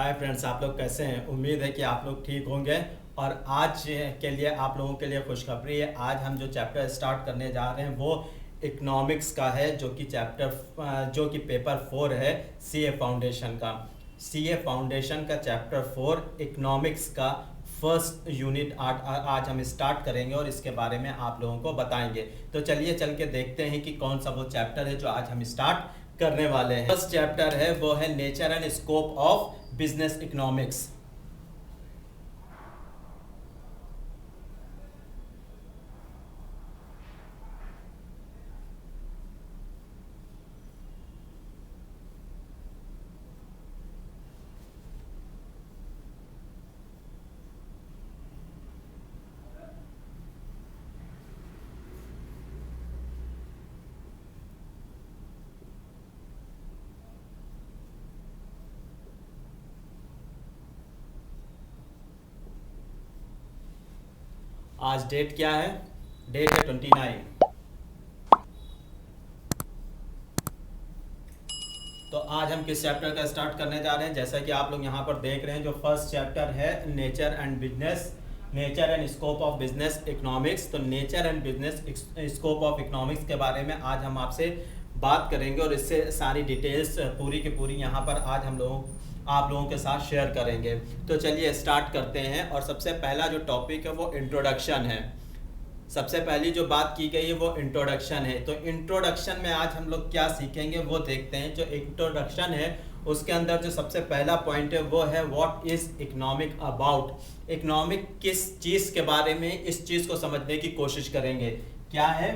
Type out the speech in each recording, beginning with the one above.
Hi friends, आप लोग कैसे हैं। उम्मीद है कि आप लोग ठीक होंगे। और आज के लिए आप लोगों के लिए खुशखबरी है। आज हम जो चैप्टर स्टार्ट करने जा रहे हैं वो इकोनॉमिक्स का है, जो कि पेपर 4 है सीए फाउंडेशन का। सीए फाउंडेशन का चैप्टर 4 इकोनॉमिक्स का फर्स्ट यूनिट आज हम स्टार्ट करेंगे और इसके बारे में आप लोगों को बताएंगे। तो चलिए चल के देखते हैं कि कौन सा वो चैप्टर है जो आज हम स्टार्ट करने वाले हैं। फर्स्ट चैप्टर है वो है nature and scope of business economics. आज डेट क्या है? डेट है 29। तो आज हम किस चैप्टर का स्टार्ट करने जा रहे हैं? जैसा कि आप लोग यहाँ पर देख रहे हैं, जो फर्स्ट चैप्टर है nature and scope of business economics. तो nature and business scope of economics के बारे में आज हम आपसे बात करेंगे और इससे सारी डिटेल्स पूरी की पूरी यहाँ पर आज आप लोगों के साथ शेयर करेंगे। तो चलिए स्टार्ट करते हैं। और सबसे पहला जो टॉपिक है वो इंट्रोडक्शन है। सबसे पहली जो बात की गई है वो इंट्रोडक्शन है। तो इंट्रोडक्शन में आज हम लोग क्या सीखेंगे वो देखते हैं। जो इंट्रोडक्शन है उसके अंदर जो सबसे पहला पॉइंट है वो है what is economic about. Economic किस चीज़ के बारे में, इस चीज़ को समझने की कोशिश करेंगे। क्या है?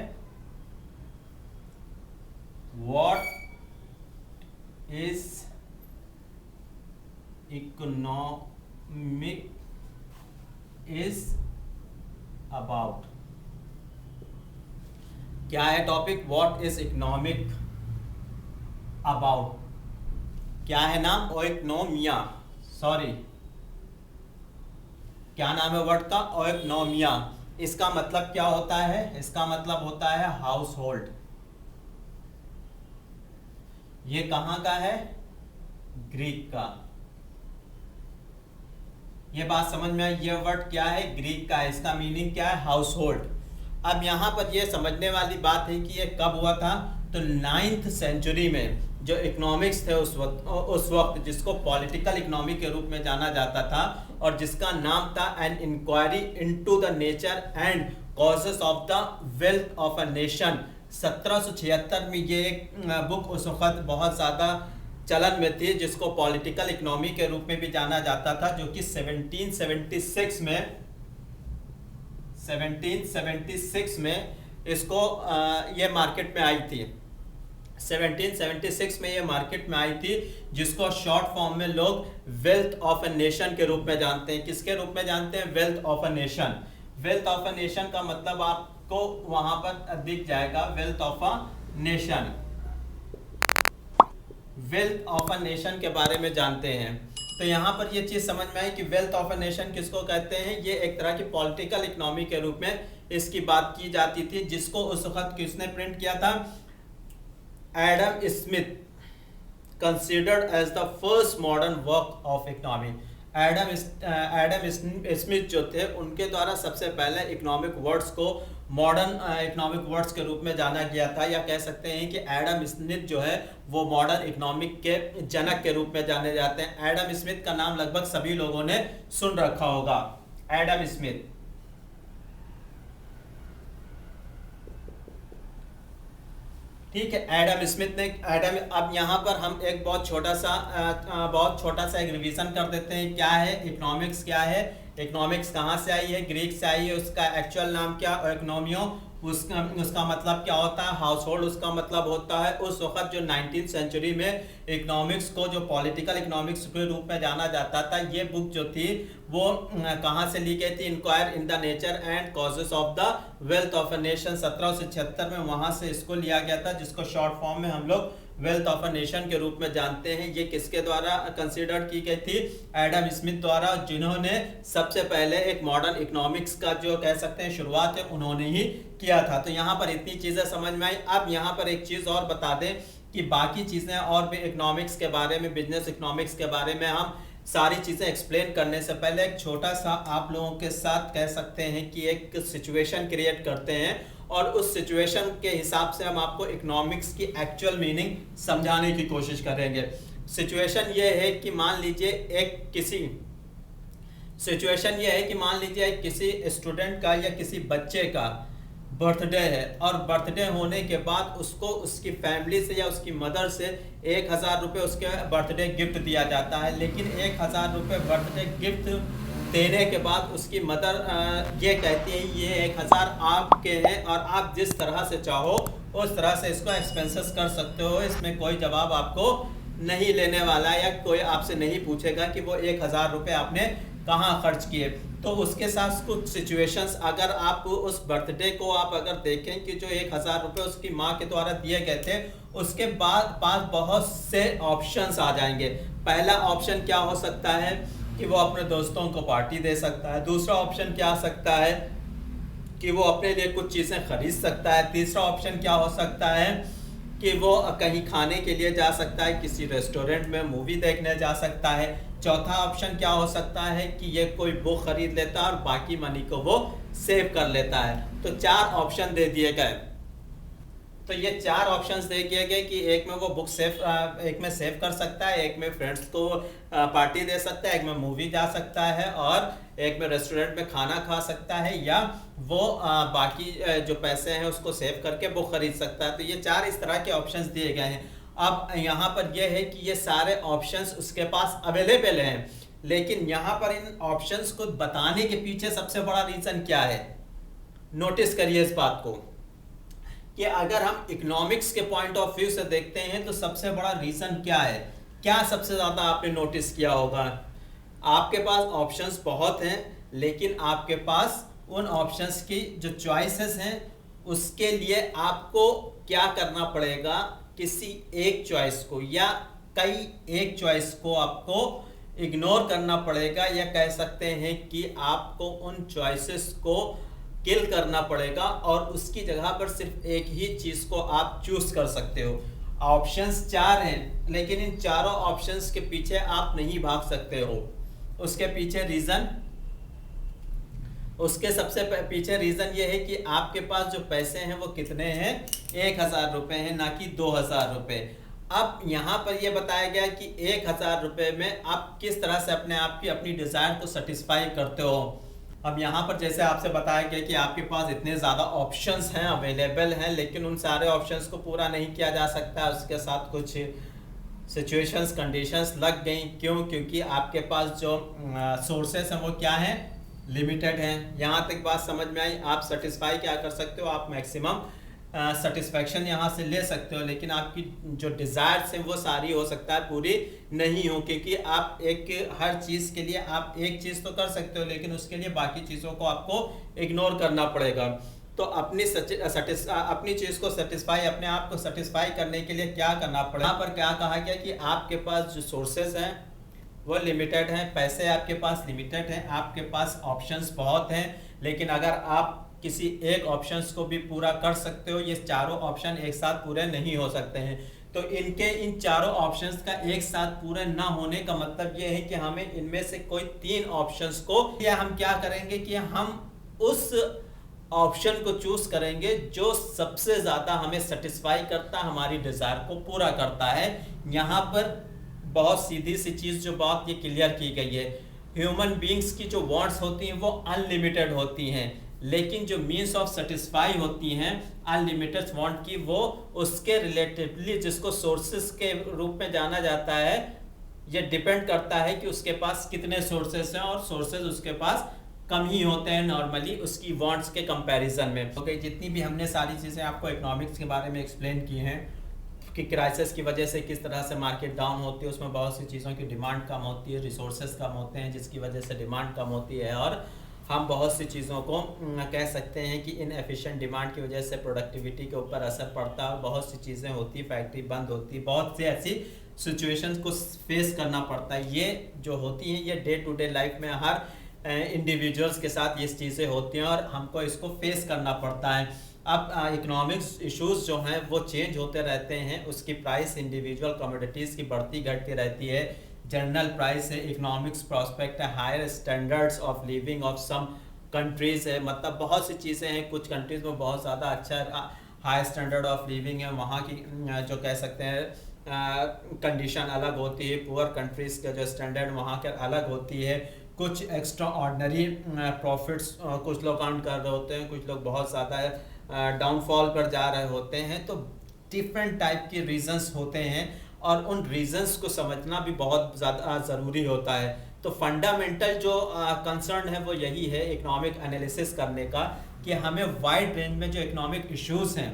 What is economic is about. क्या है topic? What is economic about. क्या है नाम? ओइकोनोमिया। सॉरी, क्या नाम है वर्ड का? ओइकोनोमिया। इसका मतलब क्या होता है? इसका मतलब होता है हाउस होल्ड। ये कहां का है? ग्रीक का। ये बात समझ में आई? ये वर्ड क्या है? ग्रीक का है। इसका मीनिंग क्या है? House hold. अब यहाँ पर ये समझने वाली बात है कि ये कब हुआ था। तो 9th सेंचुरी में जो इकोनॉमिक्स थे उस वक्त जिसको पॉलिटिकल इकोनॉमी के रूप में जाना जाता था और जिसका नाम था an inquiry into the nature and causes of the wealth of a nation. 1776 में ये एक बुक उस वक्त बहुत ज़्यादा चलन में थी, जिसको पॉलिटिकल इकोनॉमी के रूप में भी जाना जाता था, जो कि 1776 में इसको ये मार्केट में आई थी। 1776 में ये मार्केट में आई थी, जिसको शॉर्ट फॉर्म में लोग वेल्थ ऑफ अ नेशन के रूप में जानते हैं। किसके रूप में जानते हैं? Wealth of a nation. Wealth of a nation का मतलब आपको वहां पर दिख जाएगा, wealth of a nation. Wealth of a nation के बारे में जानते हैं। तो यहाँ पर ये चीज़ समझ में आई कि वेल्थ ऑफ अ नेशन किसको कहते हैं। ये एक तरह की पॉलिटिकल इकोनॉमी के रूप में इसकी बात की जाती थी, जिसको उस वक्त किसने प्रिंट किया था? Adam Smith, considered as the first modern work of economy. Adam Smith जो थे, उनके द्वारा सबसे पहले इकोनॉमिक वर्ड्स को मॉडर्न इकोनॉमिक वर्ड्स के रूप में जाना गया था, या कह सकते हैं कि एडम स्मिथ जो है वो मॉडर्न इकोनॉमिक के जनक के रूप में जाने जाते हैं। एडम स्मिथ का नाम लगभग सभी लोगों ने सुन रखा होगा, एडम स्मिथ। ठीक है, एडम स्मिथ ने अब यहाँ पर हम एक बहुत छोटा सा एक रिवीजन कर देते हैं। क्या है इकोनॉमिक्स? क्या है इकोनॉमिक्स? कहाँ से आई है? ग्रीक से आई है। उसका एक्चुअल नाम क्या? इकोनॉमियो। उसका मतलब क्या होता है? हाउस होल्ड उसका मतलब होता है। उस वक्त जो 19th सेंचुरी में इकोनॉमिक्स को जो पॉलिटिकल इकोनॉमिक्स के रूप में जाना जाता था, ये बुक जो थी वो कहाँ से ली गई थी? Inquire in the nature and causes of the wealth of a nation. 1776 में वहाँ से इसको लिया गया था, जिसको शॉर्ट फॉर्म में हम लोग वेल्थ ऑफ अ नेशन के रूप में जानते हैं। ये किसके द्वारा कंसीडर की गई थी? एडम स्मिथ द्वारा, जिन्होंने सबसे पहले एक मॉडर्न इकोनॉमिक्स का जो कह सकते हैं शुरुआत है उन्होंने ही किया था। तो यहाँ पर इतनी चीजें समझ में आई। अब यहाँ पर एक चीज और बता दें कि बाकी चीजें और भी इकोनॉमिक्स के बारे में, बिजनेस इकोनॉमिक्स के बारे में हम सारी चीज़ें एक्सप्लेन करने से पहले एक छोटा सा आप लोगों के साथ कह सकते हैं कि एक सिचुएशन क्रिएट करते हैं और उस सिचुएशन के हिसाब से हम आपको इकोनॉमिक्स की एक्चुअल मीनिंग समझाने की कोशिश करेंगे। सिचुएशन ये है कि मान लीजिए किसी स्टूडेंट का या किसी बच्चे का बर्थडे है और बर्थडे होने के बाद उसको उसकी फैमिली से या उसकी मदर से 1000 रुपये उसके बर्थडे गिफ्ट दिया जाता है, लेकिन 1000 रुपये बर्थडे गिफ्ट देने के बाद उसकी मदर ये कहती है ये 1000 आपके हैं और आप जिस तरह से चाहो उस तरह से इसको एक्सपेंसेस कर सकते हो, इसमें कोई जवाब आपको नहीं लेने वाला या कोई आपसे नहीं पूछेगा कि वो 1000 रुपये आपने कहाँ खर्च किए। तो उसके साथ कुछ सिचुएशंस, अगर आप उस बर्थडे को आप अगर देखें कि जो 1000 रुपये उसकी माँ के द्वारा दिए गए थे, उसके बाद पास बहुत से ऑप्शंस आ जाएंगे। पहला ऑप्शन क्या हो सकता है कि वो अपने दोस्तों को पार्टी दे सकता है। दूसरा ऑप्शन क्या हो सकता है कि वो अपने लिए कुछ चीज़ें खरीद सकता है। तीसरा ऑप्शन क्या हो सकता है कि वो कहीं खाने के लिए जा सकता है, किसी रेस्टोरेंट में मूवी देखने जा सकता है। चौथा ऑप्शन क्या हो सकता है कि ये कोई बुक खरीद लेता है और बाकी मनी को वो सेव कर लेता है। तो 4 ऑप्शन दे दिए गए। तो ये 4 ऑप्शंस दे दिए गए कि एक में वो एक में सेव कर सकता है, एक में फ्रेंड्स को पार्टी दे सकता है, एक में मूवी जा सकता है और एक में रेस्टोरेंट में खाना खा सकता है, या वो बाकी जो पैसे हैं उसको सेव करके वो खरीद सकता है। तो ये 4 इस तरह के ऑप्शंस दिए गए हैं। अब यहाँ पर यह है कि ये सारे ऑप्शंस उसके पास अवेलेबल हैं, लेकिन यहाँ पर इन ऑप्शंस को बताने के पीछे सबसे बड़ा रीज़न क्या है। नोटिस करिए इस बात को कि अगर हम इकोनॉमिक्स के पॉइंट ऑफ व्यू से देखते हैं तो सबसे बड़ा रीज़न क्या है। क्या सबसे ज़्यादा आपने नोटिस किया होगा, आपके पास ऑप्शंस बहुत हैं, लेकिन आपके पास उन ऑप्शंस की जो चॉइसेस हैं उसके लिए आपको क्या करना पड़ेगा, किसी एक चॉइस को या एक चॉइस को आपको इग्नोर करना पड़ेगा, या कह सकते हैं कि आपको उन चॉइसेस को किल करना पड़ेगा और उसकी जगह पर सिर्फ एक ही चीज़ को आप चूज कर सकते हो। ऑप्शंस 4 हैं, लेकिन इन चारों ऑप्शंस के पीछे आप नहीं भाग सकते हो। उसके सबसे पीछे रीज़न ये है कि आपके पास जो पैसे हैं वो कितने हैं, 1000 रुपये हैं, ना कि 2000 रुपये। अब यहाँ पर ये बताया गया कि 1000 रुपये में आप किस तरह से अपनी डिज़ायर को सेटिस्फाई करते हो। अब यहाँ पर जैसे आपसे बताया गया कि आपके पास इतने ज़्यादा ऑप्शंस हैं, अवेलेबल हैं, लेकिन उन सारे ऑप्शंस को पूरा नहीं किया जा सकता। उसके साथ कुछ सिचुएशंस, कंडीशंस लग गई। क्योंकि आपके पास जो सोर्सेस हैं वो क्या हैं, लिमिटेड हैं। यहाँ तक बात समझ में आई। आप सेटिस्फाई क्या कर सकते हो, आप मैक्सिमम सेटिस्फैक्शन यहाँ से ले सकते हो, लेकिन आपकी जो डिज़ायर्स हैं वो सारी हो सकता है पूरी नहीं हो, क्योंकि आप हर चीज़ के लिए आप एक चीज़ तो कर सकते हो, लेकिन उसके लिए बाकी चीज़ों को आपको इग्नोर करना पड़ेगा। तो अपनी चीज़ को सेटिस्फाई, अपने आप को सेटिस्फाई करने के लिए क्या करना पड़ेगा। यहाँ पर क्या कहा गया कि आपके पास जो सोर्सेज हैं वो लिमिटेड हैं, पैसे आपके पास लिमिटेड हैं, आपके पास ऑप्शंस बहुत हैं, लेकिन अगर आप किसी एक ऑप्शंस को भी पूरा कर सकते हो, ये चारों ऑप्शन एक साथ पूरे नहीं हो सकते हैं। तो इन चारों ऑप्शंस का एक साथ पूरे ना होने का मतलब ये है कि हमें इनमें से कोई 3 ऑप्शंस को, या हम क्या करेंगे कि हम उस ऑप्शन को चूज करेंगे जो सबसे ज़्यादा हमें सेटिस्फाई करता, हमारी डिज़ायर को पूरा करता है। यहाँ पर बहुत सीधी सी चीज़ जो बात ये क्लियर की गई है, ह्यूमन बींग्स की जो वांट्स होती हैं वो अनलिमिटेड होती हैं, लेकिन जो मीन्स ऑफ सेटिस्फाई होती हैं अनलिमिटेड वांट की, वो उसके रिलेटिवली जिसको सोर्सेस के रूप में जाना जाता है, ये डिपेंड करता है कि उसके पास कितने सोर्सेस हैं, और सोर्सेस उसके पास कम ही होते हैं नॉर्मली उसकी वांट्स के कंपैरिजन में। ओके, जितनी भी हमने सारी चीज़ें आपको इकोनॉमिक्स के बारे में एक्सप्लेन की हैं कि क्राइसिस की वजह से किस तरह से मार्केट डाउन होती है, उसमें बहुत सी चीज़ों की डिमांड कम होती है, रिसोर्सेज कम होते हैं जिसकी वजह से डिमांड कम होती है, और हम बहुत सी चीज़ों को कह सकते हैं कि इनएफिशिएंट डिमांड की वजह से प्रोडक्टिविटी के ऊपर असर पड़ता है, और बहुत सी चीज़ें होती, फैक्ट्री बंद होती है, बहुत सी ऐसी सिचुएशंस को फेस करना पड़ता है। ये जो होती हैं ये डे टू डे लाइफ में हर इंडिविजुअल्स के साथ ये चीज़ें होती हैं और हमको इसको फेस करना पड़ता है। अब इकोनॉमिक्स इश्यूज जो हैं वो चेंज होते रहते हैं, उसकी प्राइस इंडिविजुअल कमोडिटीज़ की बढ़ती घटती रहती है, जनरल प्राइस है, इकोनॉमिक्स प्रोस्पेक्ट है, higher standards of living of some countries है, मतलब बहुत सी चीज़ें हैं। कुछ कंट्रीज़ में बहुत ज़्यादा अच्छा हाई स्टैंडर्ड ऑफ लिविंग है, वहाँ की जो कह सकते हैं कंडीशन अलग होती है। पुअर कंट्रीज़ का जो स्टैंडर्ड वहाँ के अलग होती है। कुछ एक्स्ट्रा ऑर्डनरी प्रॉफिट्स कुछ लोग अर्न कर रहे होते हैं, कुछ लोग बहुत ज़्यादा डाउनफॉल पर जा रहे होते हैं। तो डिफरेंट टाइप के रीजंस होते हैं और उन रीजंस को समझना भी बहुत ज़्यादा ज़रूरी होता है। तो फंडामेंटल जो कंसर्न है वो यही है इकोनॉमिक एनालिसिस करने का, कि हमें वाइड रेंज में जो इकोनॉमिक इश्यूज़ हैं,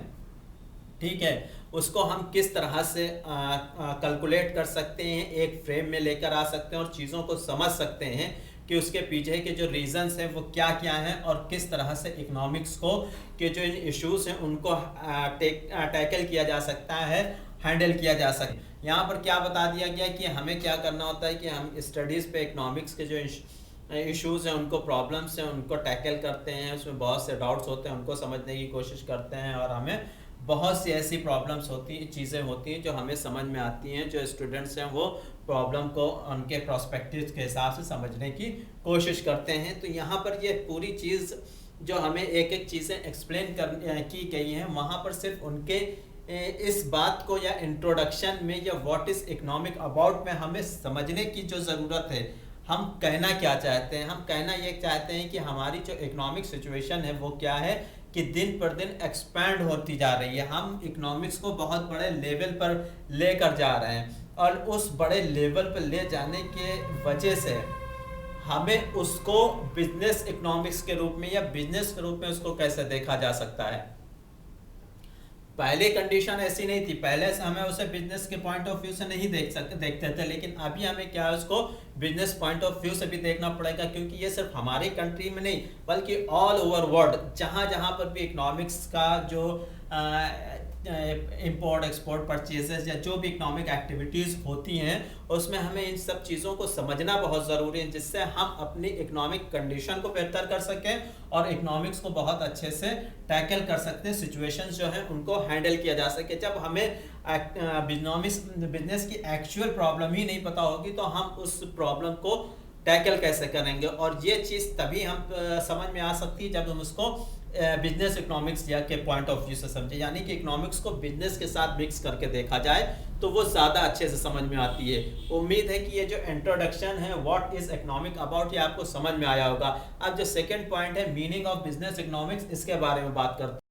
ठीक है, उसको हम किस तरह से कैलकुलेट कर सकते हैं, एक फ्रेम में लेकर आ सकते हैं और चीज़ों को समझ सकते हैं कि उसके पीछे के जो रीजंस हैं वो क्या क्या हैं और किस तरह से इकोनॉमिक्स को के जो इश्यूज हैं उनको टैकल किया जा सकता है, हैंडल किया जा सकता है। यहाँ पर क्या बता दिया गया कि हमें क्या करना होता है कि हम स्टडीज़ पे इकोनॉमिक्स के जो इश्यूज़ हैं, उनको प्रॉब्लम्स हैं, उनको टैकल करते हैं। उसमें बहुत से डाउट्स होते हैं, उनको समझने की कोशिश करते हैं और हमें बहुत सी ऐसी प्रॉब्लम्स होती हैं, चीज़ें होती हैं जो हमें समझ में आती हैं। जो स्टूडेंट्स हैं वो प्रॉब्लम को उनके प्रोस्पेक्टिव के हिसाब से समझने की कोशिश करते हैं। तो यहाँ पर ये पूरी चीज़ जो हमें एक एक चीज़ें एक्सप्लेन की गई हैं, वहाँ पर सिर्फ उनके इस बात को या इंट्रोडक्शन में या व्हाट इज़ इकोनॉमिक अबाउट में हमें समझने की जो ज़रूरत है। हम कहना क्या चाहते हैं? हम कहना ये चाहते हैं कि हमारी जो इकोनॉमिक सिचुएशन है वो क्या है कि दिन पर दिन एक्सपैंड होती जा रही है। हम इकोनॉमिक्स को बहुत बड़े लेवल पर लेकर जा रहे हैं और उस बड़े लेवल पर ले जाने के वजह से हमें उसको बिजनेस इकोनॉमिक्स के रूप में या बिजनेस के रूप में उसको कैसे देखा जा सकता है। पहले कंडीशन ऐसी नहीं थी, पहले से हमें उसे बिजनेस के पॉइंट ऑफ व्यू से नहीं देखते थे, लेकिन अभी हमें क्या है उसको बिजनेस पॉइंट ऑफ व्यू से भी देखना पड़ेगा, क्योंकि ये सिर्फ हमारी कंट्री में नहीं बल्कि ऑल ओवर वर्ल्ड जहाँ जहाँ पर भी इकोनॉमिक्स का जो इंपोर्ट एक्सपोर्ट परचेजेस या जो भी इकोनॉमिक एक्टिविटीज़ होती हैं उसमें हमें इन सब चीज़ों को समझना बहुत ज़रूरी है, जिससे हम अपनी इकोनॉमिक कंडीशन को बेहतर कर सकें और इकोनॉमिक्स को बहुत अच्छे से टैकल कर सकते हैं। सिचुएशंस जो हैं उनको हैंडल किया जा सके। जब हमें बिजनेस की एक्चुअल प्रॉब्लम ही नहीं पता होगी तो हम उस प्रॉब्लम को टैकल कैसे करेंगे, और ये चीज़ तभी हम समझ में आ सकती है जब हम उसको बिजनेस इकोनॉमिक्स या के पॉइंट ऑफ व्यू से समझे, यानी कि इकोनॉमिक्स को बिजनेस के साथ मिक्स करके देखा जाए तो वो ज़्यादा अच्छे से समझ में आती है। उम्मीद है कि ये जो इंट्रोडक्शन है व्हाट इज़ इकोनॉमिक अबाउट ये आपको समझ में आया होगा। अब जो सेकंड पॉइंट है मीनिंग ऑफ बिजनेस इकोनॉमिक्स, इसके बारे में बात करते हैं।